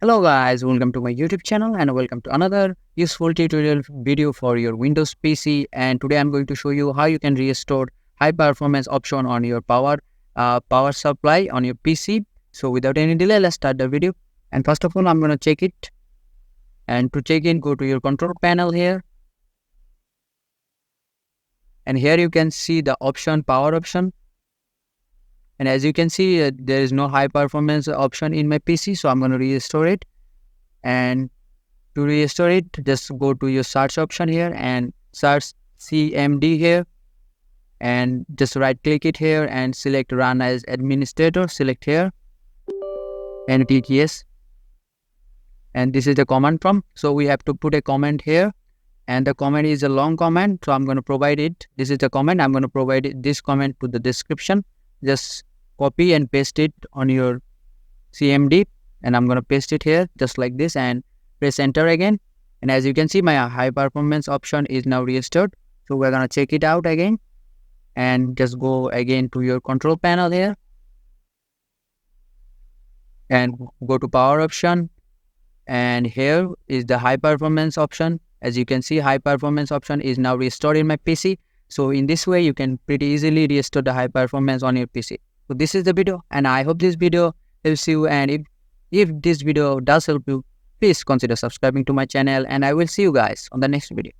Hello guys, welcome to my YouTube channel and welcome to another useful tutorial video for your Windows PC. And today I'm going to show you how you can restore high performance option on your power supply on your PC. So without any delay, let's start the video. And first of all, I'm going to check it. And to check in, go to your control panel here. And here you can see the option, power option. And as you can see, there is no high performance option in my PC. So I'm going to restore it. And to restore it, just go to your search option here and search CMD here and just right click it here and select run as administrator. Select here and click yes. And this is the command prompt. So we have to put a comment here, and the comment is a long comment. So I'm going to provide it. This is the comment. I'm going to provide this comment to the description. Just copy and paste it on your CMD, and I'm going to paste it here just like this and press enter again. And as you can see, my high performance option is now restored. So we're going to check it out again and just go again to your control panel here and go to power option. And here is the high performance option. As you can see, high performance option is now restored in my PC. So in this way, you can pretty easily restore the high performance on your PC. So this is the video, and I hope this video helps you. And if this video does help you, please consider subscribing to my channel, and I will see you guys on the next video.